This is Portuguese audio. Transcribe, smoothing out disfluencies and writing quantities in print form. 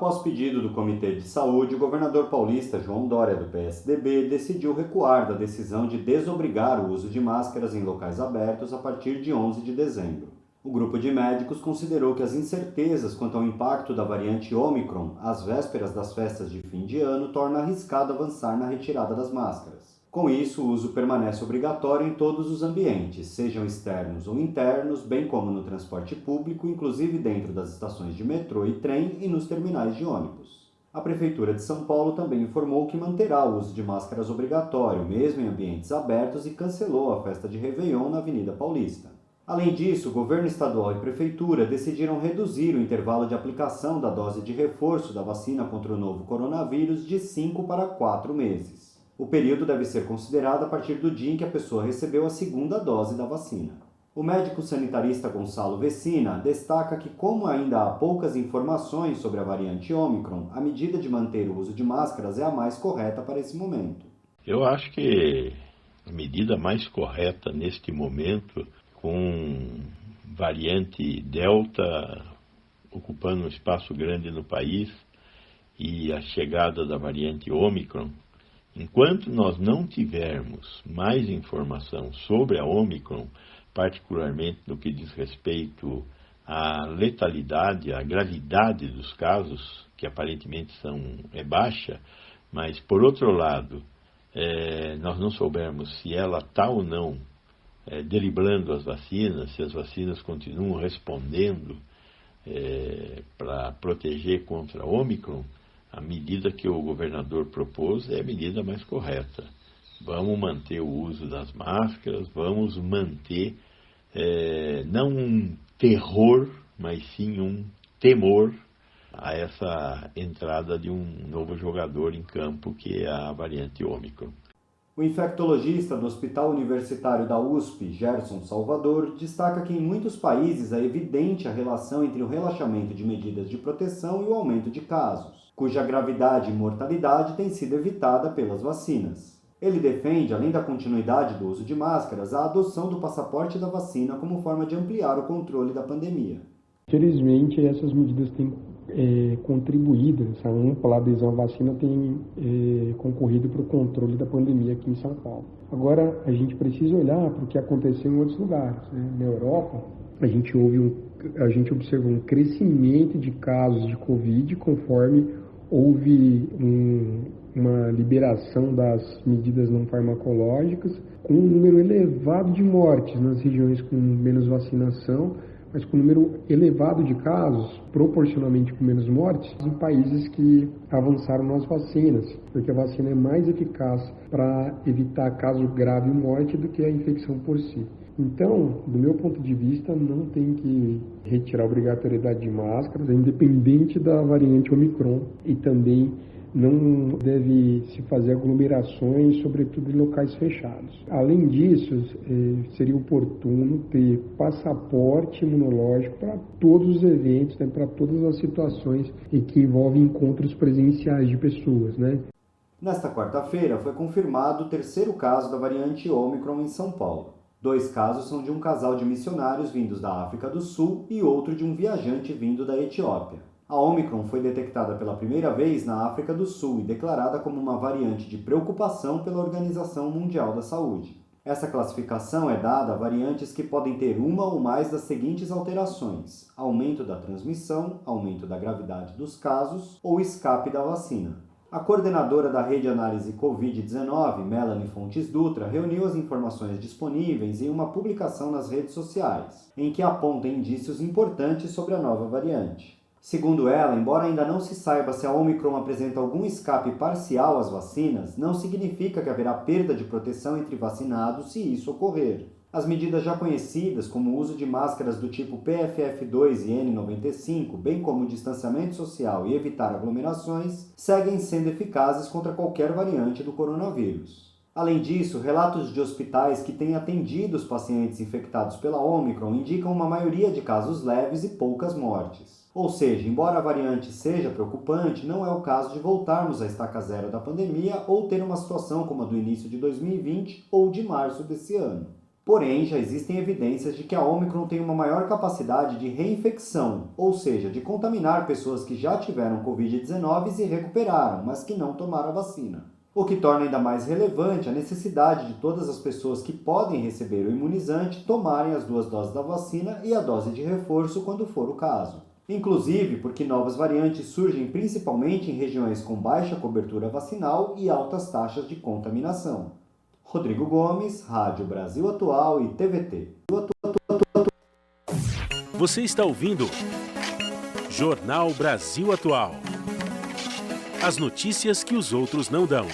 Após pedido do Comitê de Saúde, o governador paulista João Dória, do PSDB, decidiu recuar da decisão de desobrigar o uso de máscaras em locais abertos a partir de 11 de dezembro. O grupo de médicos considerou que as incertezas quanto ao impacto da variante Ômicron às vésperas das festas de fim de ano torna arriscado avançar na retirada das máscaras. Com isso, o uso permanece obrigatório em todos os ambientes, sejam externos ou internos, bem como no transporte público, inclusive dentro das estações de metrô e trem e nos terminais de ônibus. A Prefeitura de São Paulo também informou que manterá o uso de máscaras obrigatório, mesmo em ambientes abertos, e cancelou a festa de Réveillon na Avenida Paulista. Além disso, o governo estadual e prefeitura decidiram reduzir o intervalo de aplicação da dose de reforço da vacina contra o novo coronavírus de 5 para 4 meses. O período deve ser considerado a partir do dia em que a pessoa recebeu a segunda dose da vacina. O médico sanitarista Gonçalo Vecina destaca que, como ainda há poucas informações sobre a variante Ômicron, a medida de manter o uso de máscaras é a mais correta para esse momento. Eu acho que a medida mais correta neste momento, com variante Delta ocupando um espaço grande no país e a chegada da variante Ômicron, enquanto nós não tivermos mais informação sobre a Ômicron, particularmente no que diz respeito à letalidade, à gravidade dos casos, que aparentemente é baixa, mas, por outro lado, nós não soubermos se ela está ou não driblando as vacinas, se as vacinas continuam respondendo para proteger contra a Ômicron, a medida que o governador propôs é a medida mais correta. Vamos manter o uso das máscaras, vamos manter não um terror, mas sim um temor a essa entrada de um novo jogador em campo, que é a variante Ômicron. O infectologista do Hospital Universitário da USP, Gerson Salvador, destaca que em muitos países é evidente a relação entre o relaxamento de medidas de proteção e o aumento de casos, cuja gravidade e mortalidade tem sido evitada pelas vacinas. Ele defende, além da continuidade do uso de máscaras, a adoção do passaporte da vacina como forma de ampliar o controle da pandemia. Felizmente, essas medidas têm contribuído, essa ampla adesão à vacina tem concorrido para o controle da pandemia aqui em São Paulo. Agora, a gente precisa olhar para o que aconteceu em outros lugares, né? Na Europa, a gente observou um crescimento de casos de Covid conforme houve uma liberação das medidas não farmacológicas, com um número elevado de mortes nas regiões com menos vacinação, mas com um número elevado de casos, proporcionalmente com menos mortes, em países que avançaram nas vacinas, porque a vacina é mais eficaz para evitar caso grave e morte do que a infecção por si. Então, do meu ponto de vista, não tem que retirar a obrigatoriedade de máscaras, independente da variante Omicron, e também não deve se fazer aglomerações, sobretudo em locais fechados. Além disso, seria oportuno ter passaporte imunológico para todos os eventos, né, para todas as situações em que envolvem encontros presenciais de pessoas, né? Nesta quarta-feira foi confirmado o terceiro caso da variante Ômicron em São Paulo. 2 casos são de um casal de missionários vindos da África do Sul e outro de um viajante vindo da Etiópia. A Ômicron foi detectada pela primeira vez na África do Sul e declarada como uma variante de preocupação pela Organização Mundial da Saúde. Essa classificação é dada a variantes que podem ter uma ou mais das seguintes alterações: aumento da transmissão, aumento da gravidade dos casos ou escape da vacina. A coordenadora da Rede Análise Covid-19, Melanie Fontes Dutra, reuniu as informações disponíveis em uma publicação nas redes sociais, em que aponta indícios importantes sobre a nova variante. Segundo ela, embora ainda não se saiba se a Ômicron apresenta algum escape parcial às vacinas, não significa que haverá perda de proteção entre vacinados se isso ocorrer. As medidas já conhecidas, como o uso de máscaras do tipo PFF2 e N95, bem como o distanciamento social e evitar aglomerações, seguem sendo eficazes contra qualquer variante do coronavírus. Além disso, relatos de hospitais que têm atendido os pacientes infectados pela Ômicron indicam uma maioria de casos leves e poucas mortes. Ou seja, embora a variante seja preocupante, não é o caso de voltarmos à estaca zero da pandemia ou ter uma situação como a do início de 2020 ou de março desse ano. Porém, já existem evidências de que a Ômicron tem uma maior capacidade de reinfecção, ou seja, de contaminar pessoas que já tiveram Covid-19 e se recuperaram, mas que não tomaram a vacina. O que torna ainda mais relevante a necessidade de todas as pessoas que podem receber o imunizante tomarem as 2 doses da vacina e a dose de reforço quando for o caso. Inclusive porque novas variantes surgem principalmente em regiões com baixa cobertura vacinal e altas taxas de contaminação. Rodrigo Gomes, Rádio Brasil Atual e TVT. Você está ouvindo Jornal Brasil Atual. As notícias que os outros não dão.